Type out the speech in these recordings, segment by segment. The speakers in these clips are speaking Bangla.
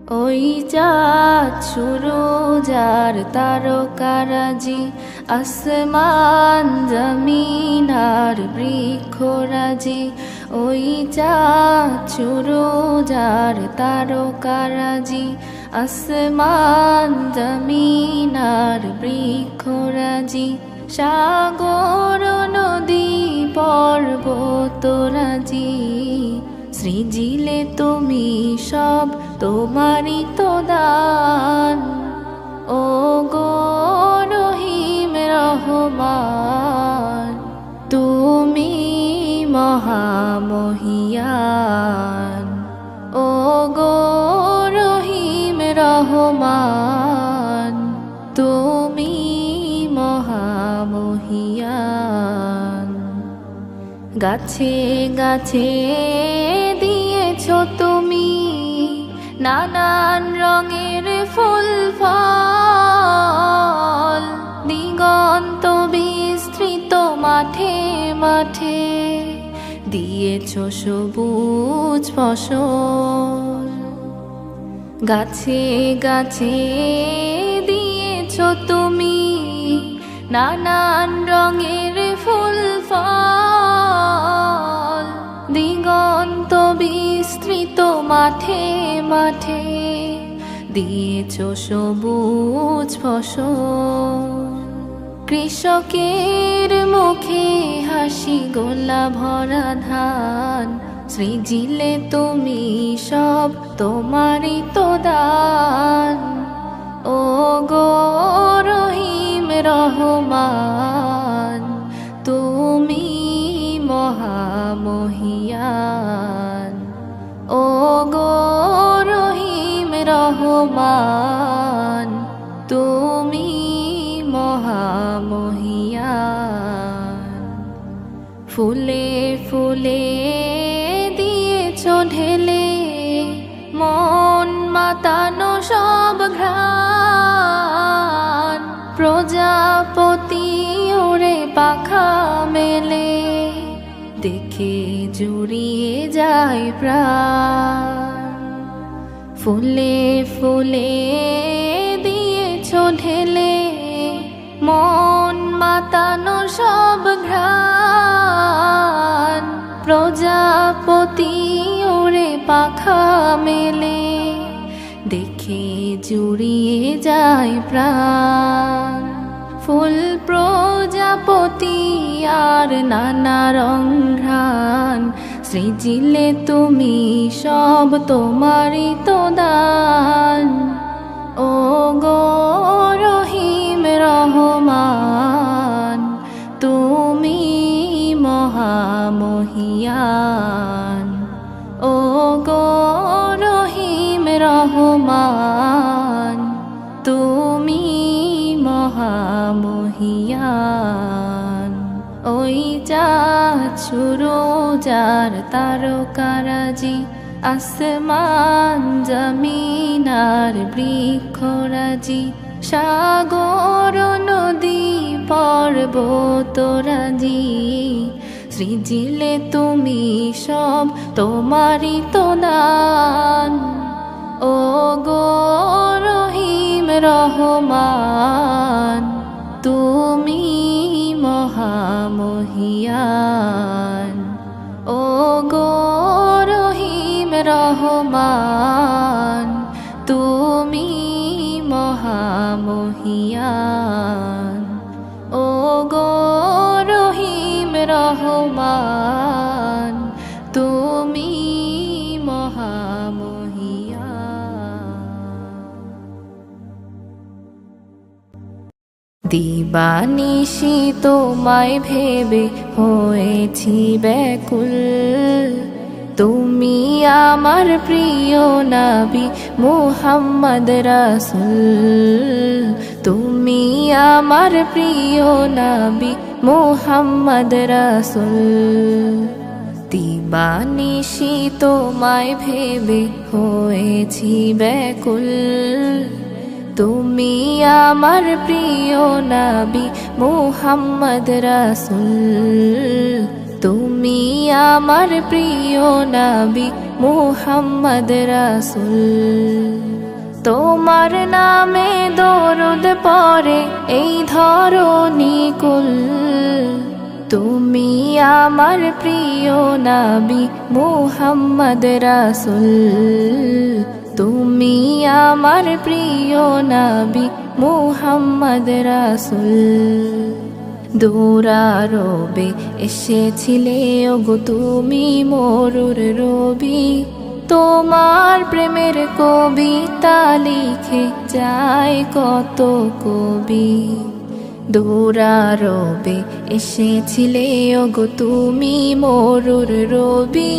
ওই চাঁদ সুরজ আর তারকারাজি, আসমান জমিন আর বৃক্ষরাজি। ওই চাঁদ সুরজ আর তারকারাজি, আসমান জমিন আর বৃক্ষরাজি। সাগর নদী পর্বতরাজি, সৃজিলে তুমি সব তোমারই তো দান। ও গো রহিম রহমান, তুমি মহামহিয়ান। ও গো রহিম রহমান, তুমি মহামহিয়ান। গাছে গাছে দিয়েছ তুমি নানান রঙের ফুল ফল, দিগন্ত বিস্তৃত মাঠে মাঠে দিয়েছ সবুজ ফসল। গাছে গাছে দিয়েছ তুমি নানান রঙের ফুল ফল, দিগন্ত বিস্তৃত মাঠে মাঠে দিয়েছ সবুজ ফসল। কৃষকের মুখে হাসি, গোলা ভরা ধান, সৃজিলে তুমি সব তোমারই তো দান। ও গো রহিম রহমান, তুমি মহামহিয়ান। ও গো রহিম রহমান, তুমি মহামহিয়ান। ফুলে ফুলে দিয়েছ ঢেলে মন মাতানো সব ঘ্রাণ, প্রজাপতি ওরে পাখা মেলে দেখে জুড়িয়ে যায় প্রাণ। ফুলে ফুলে দিয়েছ ঢেলে মন মাতানো সব ঘ্রাণ, প্রজাপতি ওরে পাখা মেলে দেখে জুড়িয়ে যায় প্রাণ। ফুল প্রজাপতি আর নানা রং ঘ্রাণ, সৃজিলে তুমি সব তোমারই তো দান। ও গো রহিম রহমান, তুমি মহামহিয়ান। ও গো রহিম রহমান, তুমি মহামহিয়ান। ওই চাঁদ সুরজ আর তারকারাজি, আসমান জমিন আর বৃক্ষরাজি। সাগর নদী পর্বতরাজি, সৃজিলে তুমি সব তোমারই তো দান। ও গো রহিম রহমান, তুমি মহামহিয়ান। ও গো রহিম রহমান, তুমি মহামহিয়ান। ও গো রহিম রহমান, তুমি মহামহিয়ান। দিবানিশি তোমায় ভেবে হয়েছি ব্যাকুল, তুমি আমার প্রিয় নবী মুহাম্মদ রাসূল। তুমি আমার প্রিয় নবী মুহাম্মদ রাসূল। দিবানিশি তোমায় ভেবে হয়েছি ব্যাকুল, তুমি আমার প্রিয় নবী মুহাম্মদ রাসূল। তুমি আমার প্রিয় নবী মুহাম্মদ রাসূল। তোমার নামে দরুদ পড়ে এই ধরনী কুল। তুমি আমার প্রিয় নবী মুহাম্মদ রাসূল। তুমি আমার প্রিয় নবী মুহাম্মদ রাসূল। দূরারবে এসেছিলে ওগো তুমি মরুর রবি, তোমার প্রেমের কবিতা লিখে যায় কত কবি। দূরারবে এসেছিলে ওগো তুমি মরুর রবি,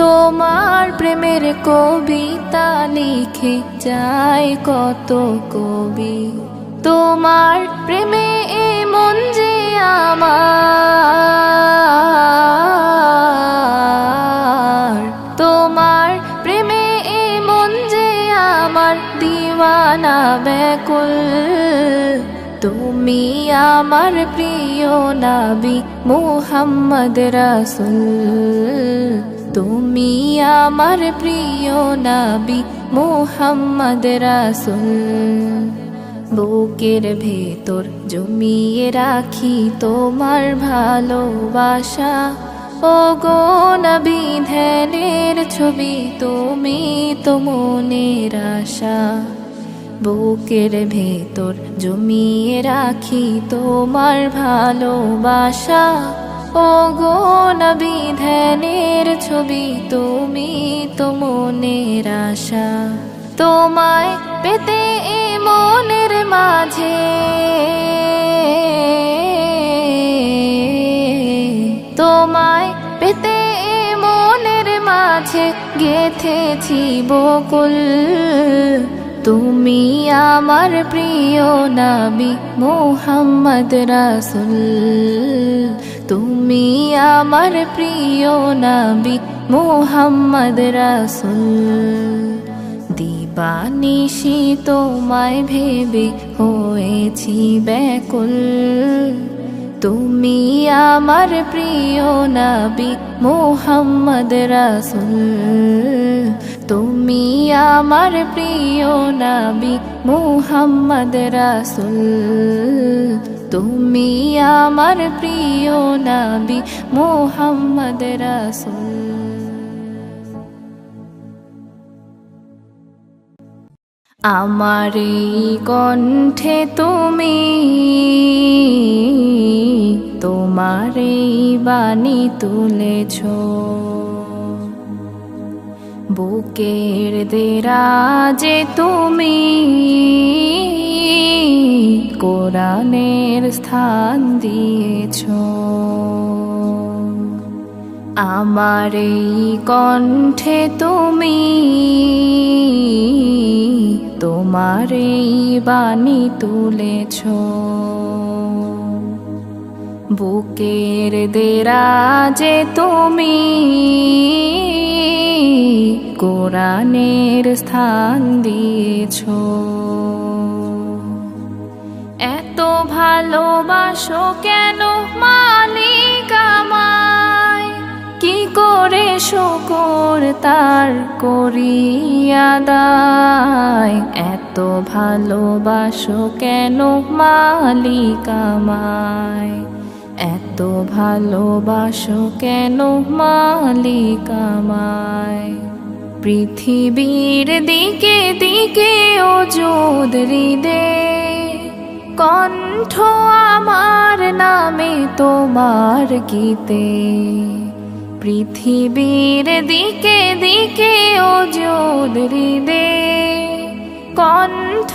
তোমার প্রেমের কবিতা লিখে যায় কত কবি। তোমার প্রেমে মন যে আমার, তোমার প্রেমে মন যে আমার দিওয়ানা ব্যাকুল। তুমি আমার প্রিয় নবী মুহাম্মদ রাসূল। তুমি আমার প্রিয় নবী মুহাম্মদ রাসূল। বুকের ভেতর জমিয়ে রাখি তোমার ভালোবাসা, ওগো নবী ধ্যানের ছবি তুমি তো মনের আশা। বুকের ভেতর জমিয়ে রাখি তোমার ভালোবাসা, ওগো নবী ধ্যানের ছবি তুমি তো মনের আশা। তোমায় পেতে মনের মাঝে, তোমায় পেতে মনের মাঝে গেথেছি বকুল। তুমি আমার প্রিয় নবী মুহাম্মদ রাসূল। তুমি আমার প্রিয় নবী মুহাম্মদ রাসূল। দিবানিশি তোমায় ভেবে হয়েছি ব্যাকুল। তুমি আমার প্রিয় নবী মুহাম্মদ রাসূল। তুমি আমার প্রিয় নবী মুহাম্মদ রাসূল। তুমি আমার প্রিয় নবী মুহাম্মদ রাসূল। আমার এই কণ্ঠে তুমি তোমার এই বাণী তুলেছ, বুকের দেরাজে তুমি কোরআনের স্থান দিয়েছ। আমার এই কণ্ঠে তুমি তোমার এই বাণী তুলেছ, বুকের দেরাজে তুমি কোরআনের স্থান দিয়েছ। এত ভালোবাসো কেন মালিক আমায়, কি করে শুকর তার করি আদায়। এত ভালোবাসো কেন মালিক আমায়, এত ভালোবাসো কেন মালিক আমায়। পৃথিবীর দিকে দিকে ওজুদ হৃদে, কণ্ঠ আমার নামে তোমার গীতে। পৃথিবীর দিকে দিকে ওজুদ হৃদে, কণ্ঠ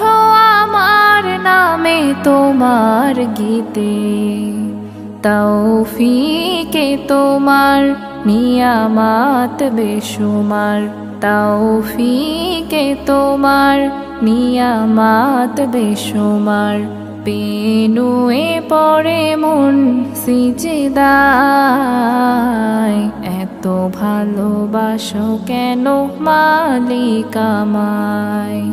আমার নামে তোমার গীতে। তৌফিকে তোমার নিয়ামত বেশুমার, তৌফিকে তোমার নিয়ামত বেশুমার। পেনুয়ে পড়ে মন সিজদায়, এত ভালোবাসো কেন মালিক আমায়,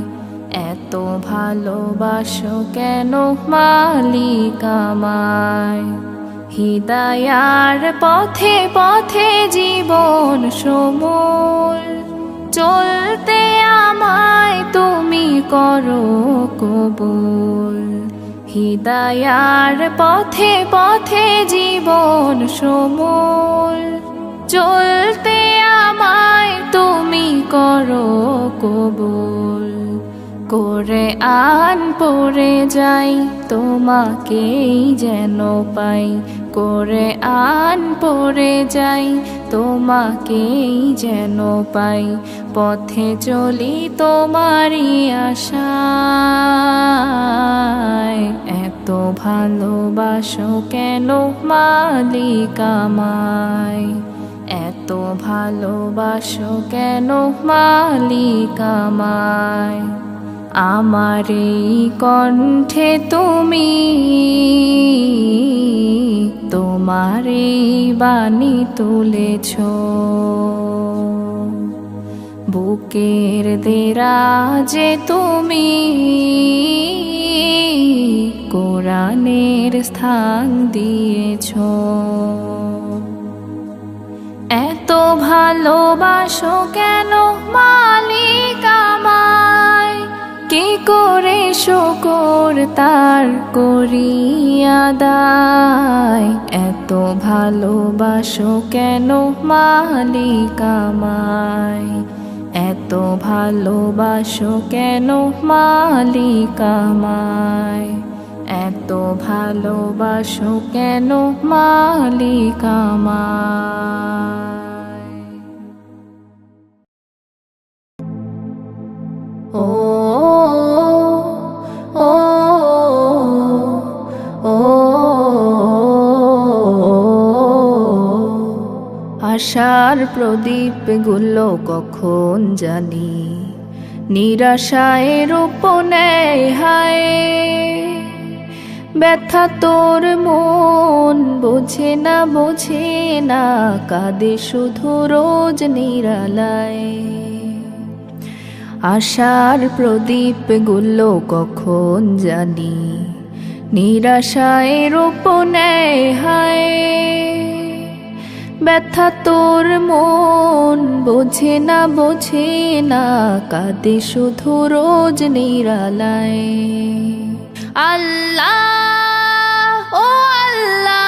এত ভালোবাসো কেন মালিক আমায়। হিদায়ার পথে পথে জীবন সমূল, চলতে আমায় তুমি করো কবুল। হিদায়ার পথে পথে জীবন সমূল, চলতে আমায় তুমি করো কবুল। করে আন পড়ে যাই তোমাকেই যেন পাই, করে আন পড়ে যাই তোমাকেই যেন পাই। পথে চলি তোমারই আশায়, এত ভালোবাসো কেন মালিক আমায়, এত ভালোবাসো কেন মালিক আমায়। আমার এই কণ্ঠে তুমি তোমার এই বাণী তুলেছ, বুকের দেরাজে তুমি কোরআনের স্থান দিয়েছ। এত ভালোবাসো কেন মালিক আমায়, কি করে শুকর তার করি আদায়। এত ভালোবাসো কেন মালিক আমায়, এত ভালোবাসো কেন মালিক আমায়, এত ভালোবাসো কেন মালিক আমায়। ও ও ও আশার প্রদীপ গুলো কখন জানি নিরাশায় রূপ নেয় হায়। ব্যথা তোর মন বোঝে না কাঁদে শুধু রোজ নিরালায়। আশার প্রদীপ গুলো কখন জানি নিরাশায় রূপ নেয় হায়। ব্যথা তোর মন বোঝে না কাঁদে শুধু রোজ নিরালায়। আল্লাহ ও আল্লাহ,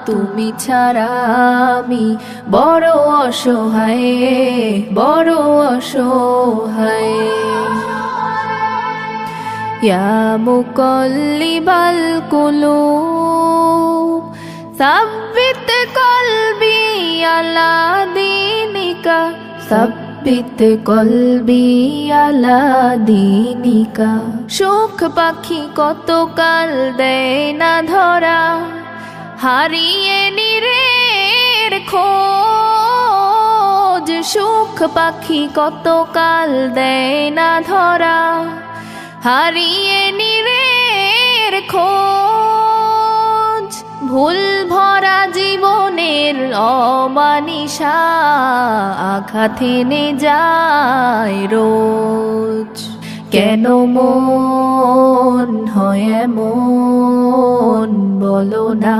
তুমি ছাড়া আমি বড় অসহায়, বড় অসহায়। ইয়া মুকাল্লিবাল কুলুব সাব্বিত কলবি আলা দীনিকা, সাব্বিত কলবি আলা দীনিকা। সুখ পাখি কতকাল দেয় না ধরা, হারিয়ে নিরের খোঁজ। সুখ পাখি কতকাল দেয় না ধরা, হারিয়ে নিরের খোঁজ। ভুল ভরা জীবনের অমানিসা আঘাত এনে যায় রোজ। কেন মন হয় এমন বলো না,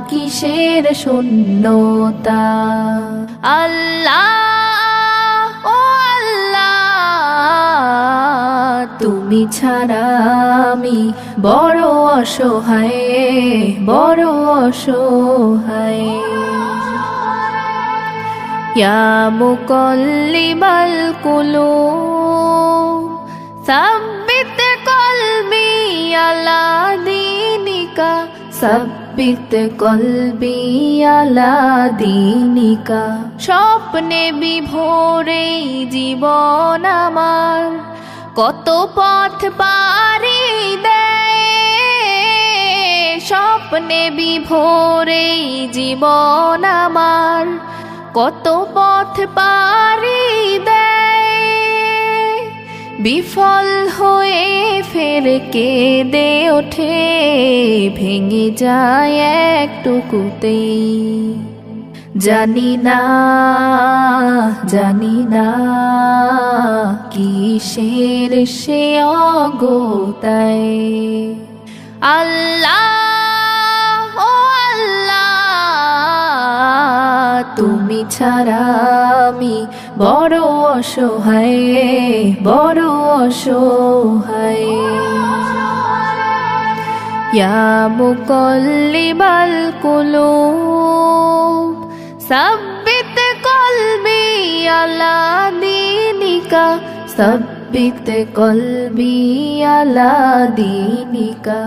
কিসের শূন্যতা। আল্লাহ ও আল্লাহ, তুমি ছাড়া আমি বড় অসহায়, বড় অসহায়। ইয়া মুকাল্লিবাল কুলুব সাব্বিত কলবি আলা দীনিকা, সাব্বিত কলবি আলা দীনিকা। স্বপ্নে বিভোরে জীবন আমার কত পথ পাড়ি দেয়। স্বপ্নে বিভোরে জীবন আমার কত পথ পাড়ি দেয়। বিফল হয়ে ফের কেঁদে ওঠে, ভেঙে যায় একটুকুতেই। জানি না কিসের সে অগোতায়। আল্লাহ ও আল্লাহ, তুমি ছাড়া আমি বড় অসহায়, বড় অসহায়। ইয়া মুকাল্লিবাল কুলুব সাব্বিত কলবি আলা দীনিকা, সাব্বিত কলবি আলা দীনিকা।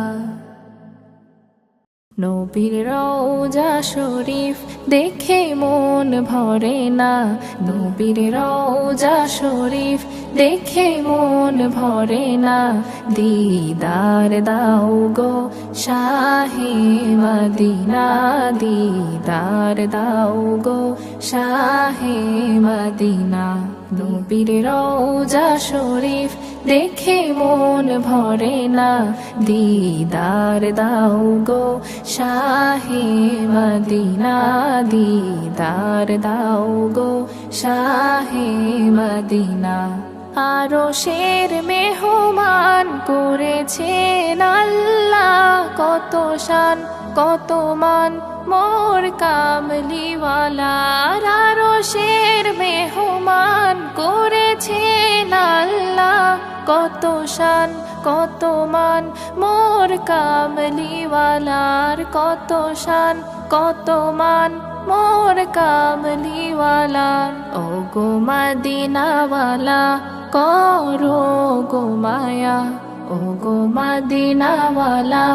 নবীর রওজা শরীফ দেখে মন ভরে না, নবীর রওজা শরীফ দেখে মন ভরে না। দিদার দাও গো শাহে মদিনা, দিদার দাও গো শাহে মদিনা। নবীর রওজা শরীফ দেখে মন ভরে না, দিদার দাও গো শাহে মদিনা, দিদার দাও গো শাহে মদিনা। আরশের মেহমান করেছেন আল্লাহ, কত শান কত মান মোর কামলিওয়ালার। আরশের মেহমান করেছেন আল্লাহ, কত শান কত মান মোর কামলিওয়ালার, কত শান কত মান মোর কামলিওয়ালার। ও গো মদিনাওয়ালা করো গো মায়া, ও গো মদিনাওয়ালা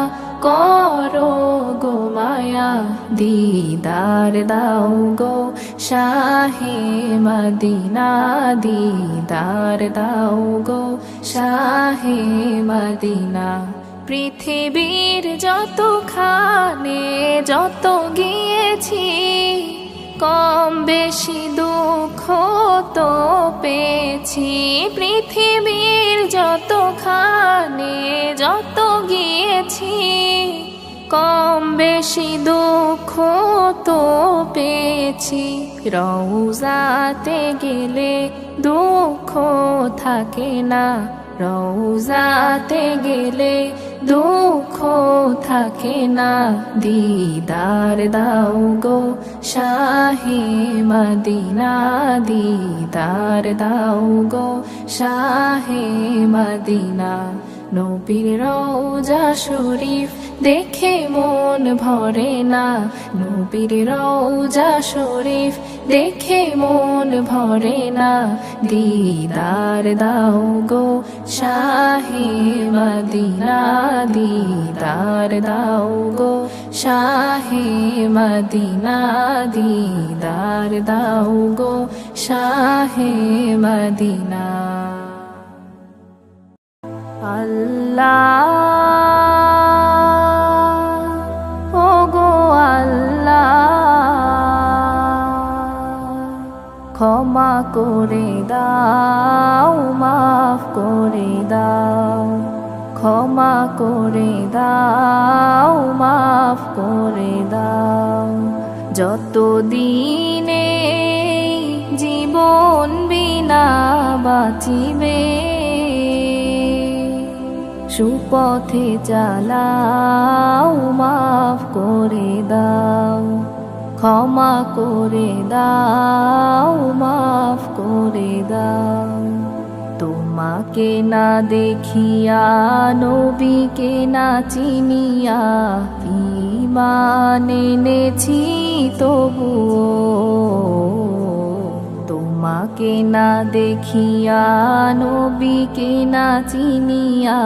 করো গো মায়া। দিদার দাও গো শাহে মদিনা, দিদার দাও গো শাহে মদিনা। পৃথিবীর যতখানে যত গিয়েছি, কম বেশি দুঃখ তো পেয়েছি। পৃথিবীর যতখানে যত গিয়েছি, কম বেশি দুঃখ তো পেয়েছি। রওজাতে গেলে দুঃখ থাকে না, রওজাতে গেলে দুঃখ থাকে না। দিদার দাও গো শাহে মদিনা, দিদার দাও গো শাহে মদিনা। নবীর রওজা শরীফ দেখে মন ভরে না, নবীর রওজা শরীফ দেখে মন ভরে না। দিদার দাও গো শাহে মদিনা, দিদার দাও গো শাহে মদিনা, দিদার দাও গো শাহে মদিনা। আল্লাহ ও গো আল্লাহ, ক্ষমা করে দাও, মাফ করে দাও, ক্ষমা করে দাও, মাফ করে দাও। যত দিনে জীবন বিনা বাঁচিবে, সুপথে চালাও, মাফ করে দাও, ক্ষমা করে দাও, মাফ করে দাও। তোমাকে না দেখিয়া, নবীকে না চিনিয়া, ঈমান এনেছি তবুও। তোমাকে না দেখিয়া, নবীকে না চিনিয়া,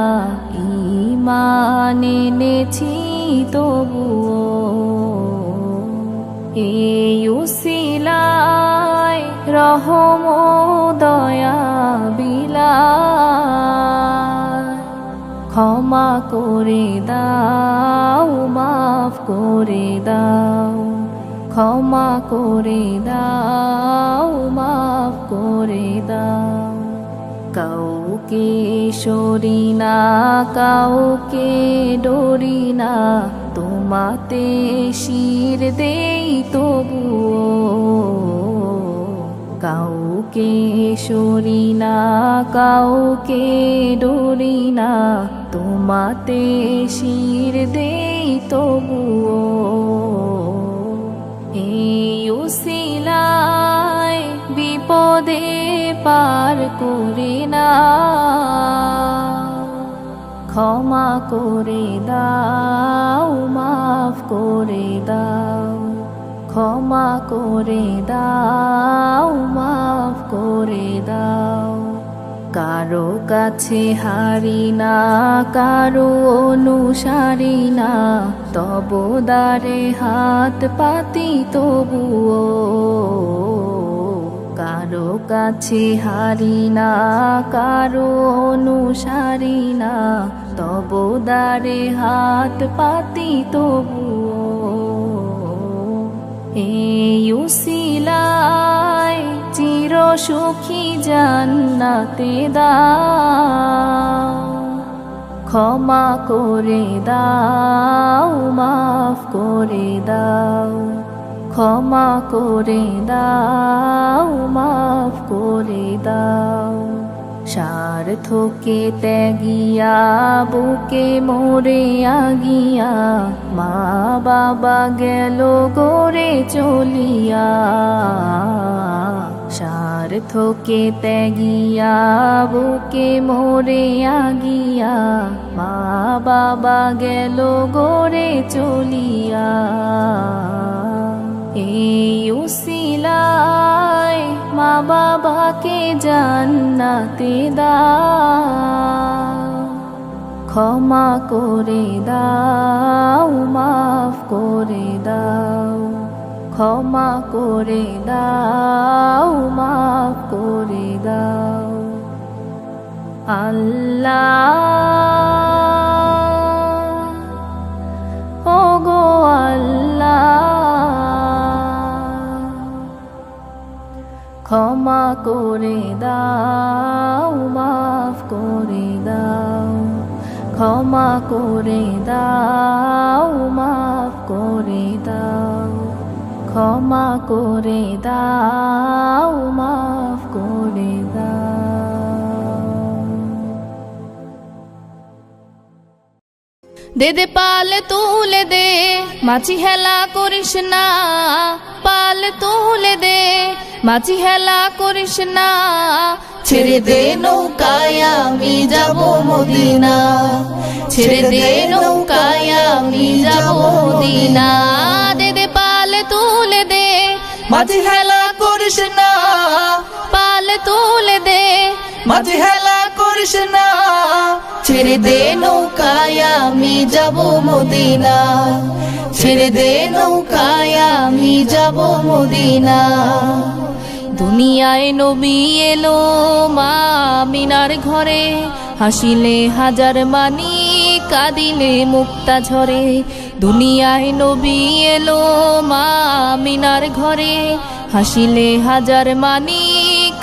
ঈমান এনেছি তবুও। এই উসিলায় রহম দয়া বিলায়, ক্ষমা করে দাও, মাফ করে দাও, ক্ষমা করে দাও, মাফ করে দাও। কাউকে সরি না, কাউকে ডরি না, তোমাতে শির দেই তবুও। কাউকে সরি না, কাউকে ডরি না, তোমাতে শির দেই তবুও। এই উসিলায় বিপদে পার করে না, ক্ষমা করে দাও, মাফ করে দাও, ক্ষমা করে দাও, মাফ করে দাও। কারো কাছে হারি না, কারো অনুসারী না, তব দ্বারে হাত পাতি তবুও। কারো কাছে হারি না, কারো অনুসারী না, তব দ্বারে হাত পাতি তবুও। এই উসিলায় চির সুখী জান্নাতে দাও, ক্ষমা করে দাও, মাফ করে দাও, ক্ষমা করে দাও, মাফ করে দাও। স্বার্থকে ত্যাগিয়া বুকে মরে আগিয়া, মা বাবা গেল গড়ে চলিয়া। স্বার্থকে ত্যাগিয়া বুকে মরে আগিয়া, মা বাবা গেল গড়ে চলিয়া। এই উসিলায় মা বাবাকে জান্নাতে দাও, ক্ষমা করে দাও, মাফ করে দাও, ক্ষমা করে দাও, মাফ করে দাও। আল্লাহ ওগো আল্লাহ, ক্ষমা করে দাও, মাফ করে দাও, ক্ষমা করে দাও, মাফ করে দাও, ক্ষমা করে দাও, মাফ করে দাও। দে দে পাল তুলে দে, মাছি হেলা করিস না, পাল তুলে দে, মাছি হেলা করিস না। ছেড়ে দে নৌকায় আমি যাব মদিনা, ছেড়ে দে নৌকায় আমি যাব মদিনা। দে দে পাল তুলে দে, মাঝি হেলা করিস না, পাল তুলে দে, মাঝি হেলা করিস না। ছেড়ে দে নৌকায় আমি যাব মদিনা, ছেড়ে দে নৌকায় আমি যাব মদিনা। দুনিয়ায় নবী এলো মা মিনার ঘরে, হাসিলে হাজার মানি, কাঁদিলে মুক্তা ঝরে। দুনিয়ায় নবী এলো মা মিনার ঘরে, হাসিলে হাজার মানি,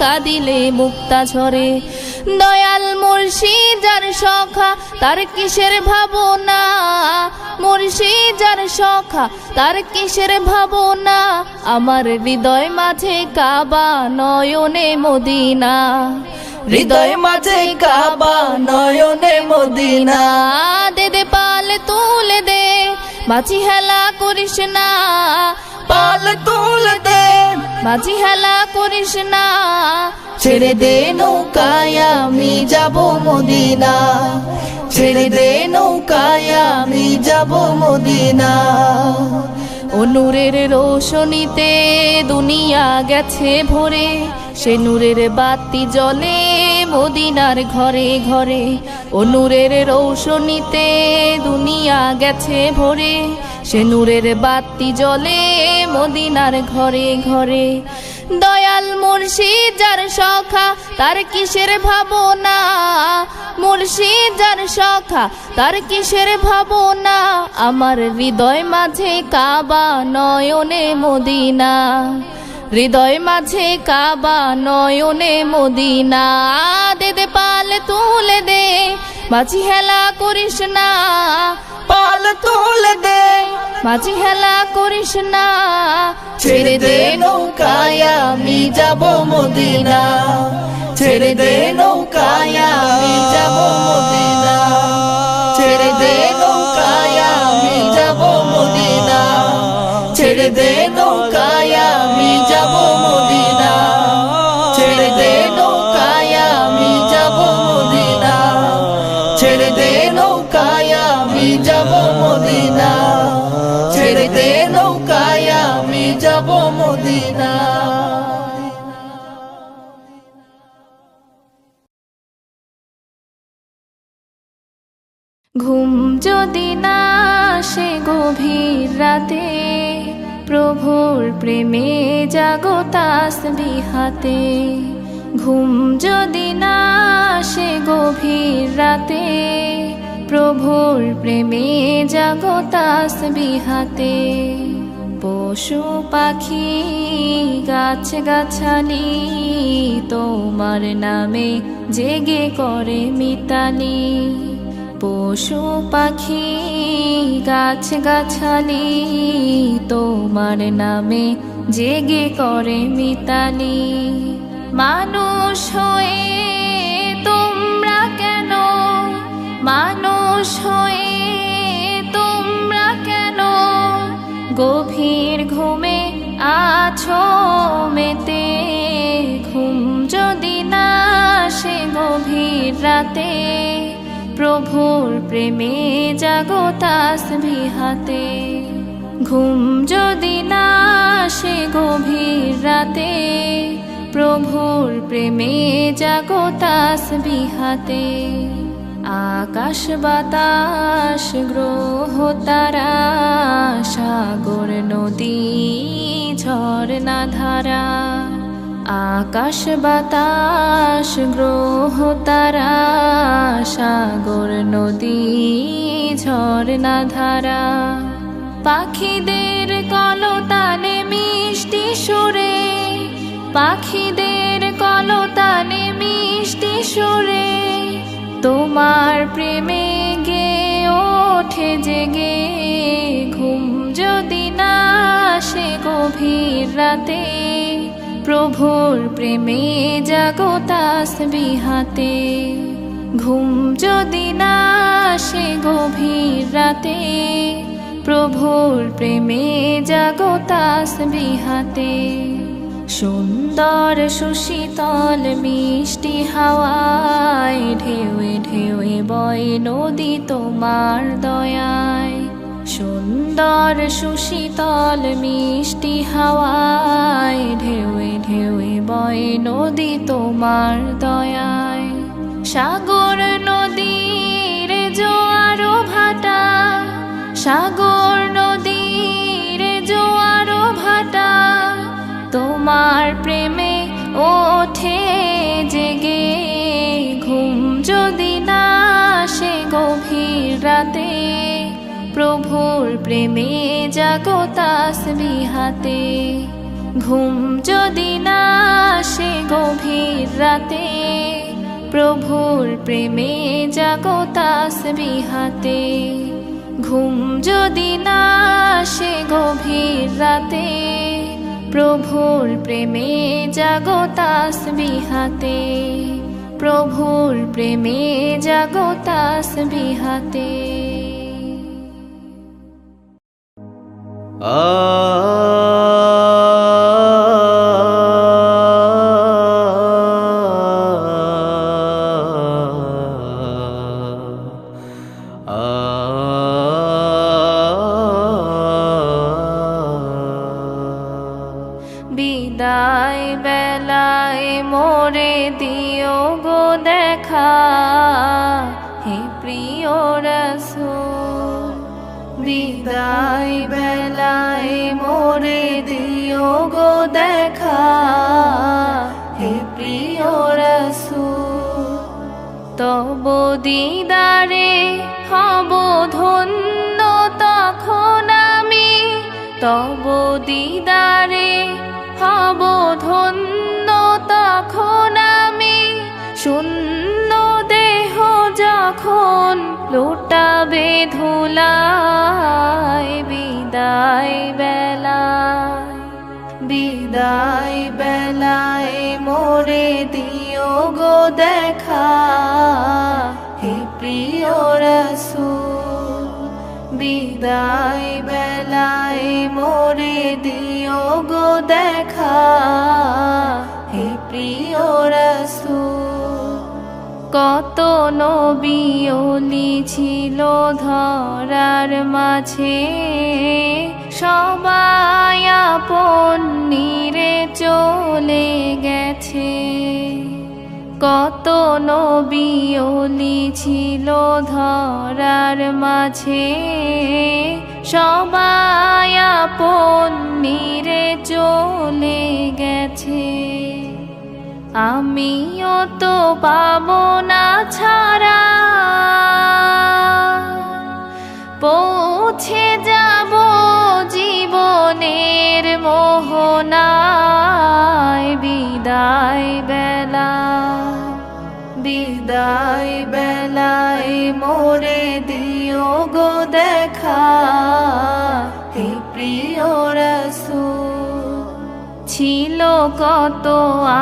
কাঁদিলে মুক্তা ঝরে। দয়াল মুর্শিদ যার সখা তার কিসের ভাবনা, মুর্শিদ যার সখা তার কিসের ভাবনা। আমার হৃদয় মাঝে কাবা, নয়নে মদিনা, হৃদয় মাঝে কাবা, নয়নে মদিনা। দে দে পাল তুলে দে, মাঝি হেলা করিস না, পাল তুলে দে, মাঝি হেলা করিস না। ছেড়ে দে নৌকায় আমি যাব মদিনা, ছেড়ে দে নৌকায় আমি যাব মদিনা। ও নূরের রোশনীতে দুনিয়া গেছে ভরে, সে নূরের বাতি জ্বলে মদিনার ঘরে ঘরে। ও নূরের রোশনীতে দুনিয়া গেছে ভরে, সে নূরের বাতি জ্বলে মদিনার ঘরে ঘরে। দয়াল মুর্শিদ যার সখা তার কিসের ভাবনা, মুর্শিদ যার সখা তার কিসের ভাবনা। আমার হৃদয় মাঝে কাবা, নয়নে মদিনা, হৃদয় মাঝে কাবা, নয়নে মদিনা। দে দে পাল তুলে দে, মাঝি হেলা করিস না, পাল তুলে দে, মাঝি হেলা করিস না। ছেড়ে দে নৌকায় আমি যাব মদিনা, ছেড়ে দে নৌকায় আমি যাব মদিনা, ছেড়ে দে নৌকায় আমি যাব মদিনা, ছেড়ে দে নৌকায় আমি যাব মদিনা। ঘুম যদি না আসে গভীর রাতে, প্রভুর প্রেমে জাগো তাসবিহ হাতে। ঘুম যদি না আসে গভীর রাতে, প্রভুর প্রেমে জাগো তাসবিহ হাতে। পশু পাখি গাছ গাছালি তোমার নামে জেগে করে মিতালি। পশু পাখি গাছ গাছালি তোমার নামে জেগে করে মিতালি। মানুষ হয়ে তোমরা কেন, মানুষ হয়ে তোমরা কেন গভীর ঘুমে আছো মেতে। ঘুম যদি না আসে গভীর রাতে, প্রভুর প্রেমে জাগো তাসবিহ হাতে। ঘুম যদি না আসে গভীর রাতে, প্রভুর প্রেমে জাগো তাসবিহ হাতে। আকাশ বাতাস গ্রহ তারা, সাগর নদী ঝরনা ধারা। আকাশ বাতাস গ্রহ তারা, সাগর নদী ঝরনা ধারা। পাখিদের কলতানে মিষ্টি সুরে, পাখিদের কলতানে মিষ্টি সুরে তোমার প্রেমে গে ওঠে জেগে। ঘুম যদি না আসে গভীর রাতে, প্রভুর প্রেমে জাগো তাসবিহ হাতে। ঘুম যদি না আসে গভীর রাতে, প্রভুর প্রেমে জাগো তাসবিহ হাতে। সুন্দর সুশীতল মিষ্টি হাওয়ায় ঢেউয়ে ঢেউয়ে বয় নদী তোমার দয়ায়। সুন্দর সুশীতল মিষ্টি হাওয়ায় ঢেউয়ে ঢেউয়ে বয় নদী তোমার দয়ায়। সাগর নদীর জোয়ার ভাটা, সাগর নদীর জোয়ার ভাটা তোমার প্রেমে ওঠে জেগে। ঘুম যদি না আসে গভীর রাতে, প্রভুর প্রেমে জাগো তাসবিহ হাতে। ঘুম যদি না আসে গভীর রাতে, প্রভুর প্রেমে জাগো তাসবিহ হাতে। ঘুম যদি না আসে গভীর রাতে, প্রভুর প্রেমে জাগো তাসবিহ হাতে। প্রভুর প্রেমে জাগো তাসবিহ হাতে। বিদায় বেলায় মোরে দিও গো দেখা, হে প্রিয় রাসূল। বিদায় বেলায় মোরে দিও গো দেখা, হে প্রিয় রাসূল। তব দিদারে হব ধন্য তখন আমি, তব দিদারে হব ধন্য তখন আমি। শূন্য দেহ যখন লুটাবে ধুলায়, বিদায় বেলায়, বিদায় বেলায় মোরে দিও গো দেখা, হে প্রিয় রাসূল। বিদায় বেলায় মোরে দিও গো দেখা, হে প্রিয় রাসূল। কত নবী ওলি ছিল ধরার মাঝে, সবাই আপন নিরে চলে গেছে। কত নবী ওলি ছিল ধরার মাঝে, সবাই আপন নিরে চলে গেছে। আমিও তো পাবো না ছাড়া, পৌঁছে যাব জীবনের মোহনায়। বিদায় বেলা, বিদায় বেলায় মোরে দিও গো দেখা, হে প্রিয় রাসূল। ছিল কত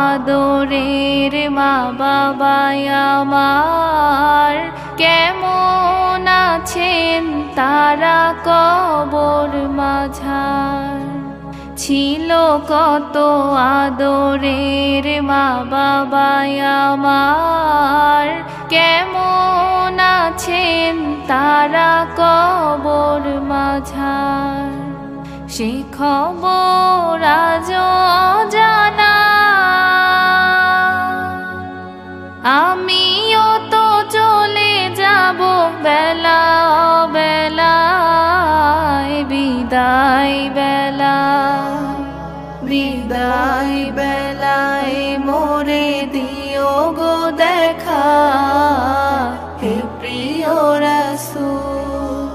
আদরের মা বাবায় আমার, কেমন আছেন তারা কবর মাঝার। ছিল কত আদরের মা বাবায় আমার, কেমন আছেন তারা কবর মাঝার। সে খবর আজও অজানা, আমিও তো চলে যাব বেলা বেলায়। বিদায় বেলা, বিদায় বেলায় মোরে দিও গো দেখা, হে প্রিয় রাসূল।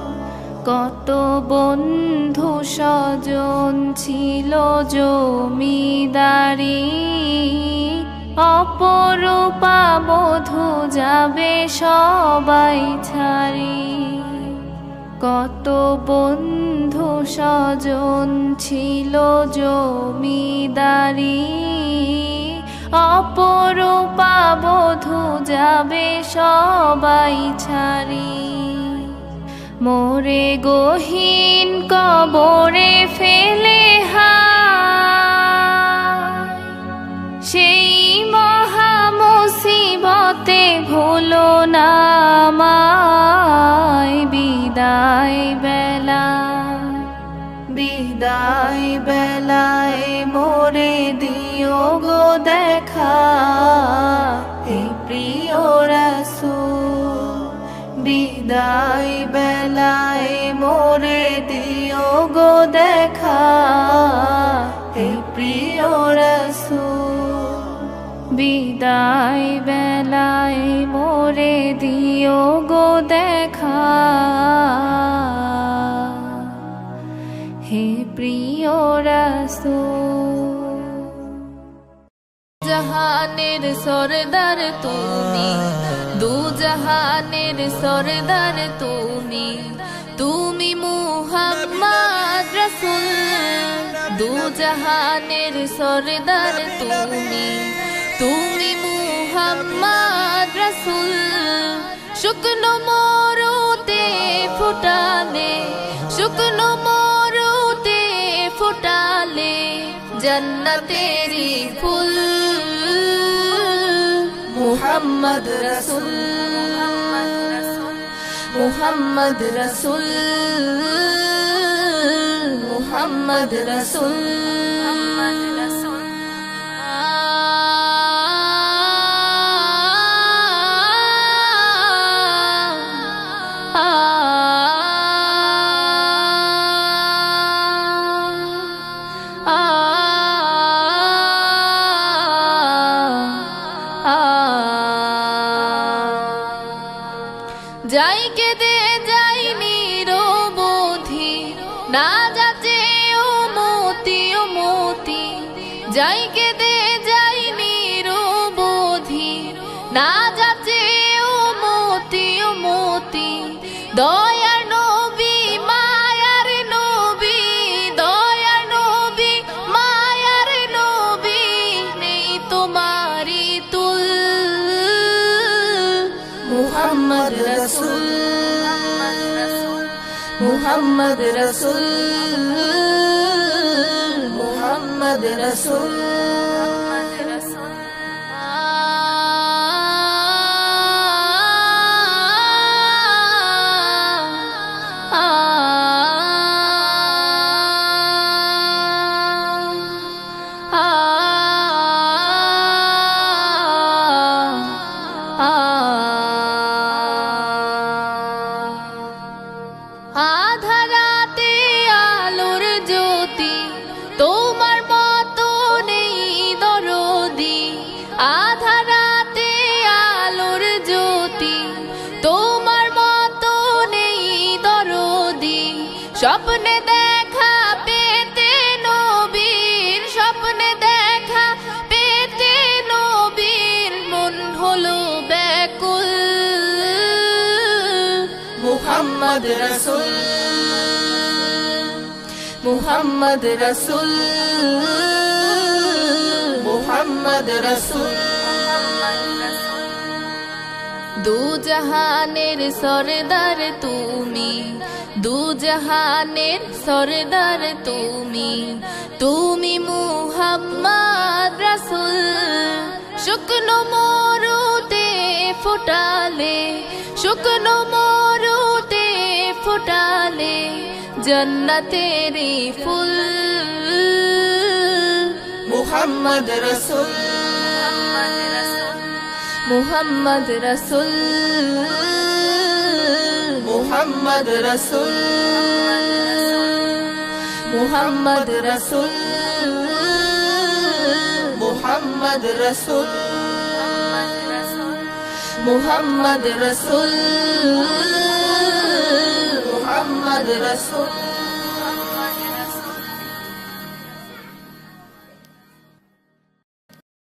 কত বন্ধু স্বজন ছিল জমিদারি, অপরূপা বধূ যাবে সবাই ছাড়ি। কত বন্ধু স্বজন ছিল জমিদারি, অপরূপা বধূ যাবে সবাই ছাড়ি। মোরে গহীন কবরে ফেলে সেই মহা মুসিবতে ভুলো না আমায়। বিদায় বেলা, বিদায় বেলায় মোরে দিও গো দেখা, হে প্রিয় রাসূল। বিদায় বেলায় মোরে দিও গো দেখা, হে প্রিয় রাসূল। বিদায় বেলায় মোরে দিও গো দেখা, হে প্রিয় রাসূল। জাহানের সরদার তুমি, দু জাহানের সরদার তুমি, তুমি মুহাম্মদ রাসূল। দু জাহানের সরদার তুমি, তুমি মুহাম্মদ রাসূল। শুকনো মরুতে ফুটালে, শুকনো মরুতে ফুটালে জান্নাতেরি ফুল। মুহাম্মদ রাসূল, মুহাম্মদ রাসূল, মুহাম্মদ রাসূল। যাই কেঁদে যাই নিরবধি, না যাচে ও মতি ও মতি। যাই কেঁদে যাই নিরবধি, না যাচে ও মতি ও মতি। দয়ার নবী মায়ার নবী, দয়ার নবী মায়ার নবী, নেই তোমারি তুল। মুহাম্মদ রাসূল, মুহাম্মদ রাসূল, মুহাম্মদ রাসূল। মুহাম্মদ রাসূল মুহাম্মদ রাসূল মুহাম্মদ রাসূল দু জাহানের সরদার তুমি, দু জাহানের সরদার তুমি, তুমি মুহাম্মদ রাসূল। শুকনো মরুতে ফোটালে, শুকনো মরুতে ফোটালে জান্নাতেরি ফুল। মুহাম্মদ রাসূল মুহাম্মদ রাসূল মুহাম্মদ রাসূল মুহাম্মদ রাসূল মুহাম্মদ রাসূল মুহাম্মদ রাসূল মুহাম্মদ রাসূল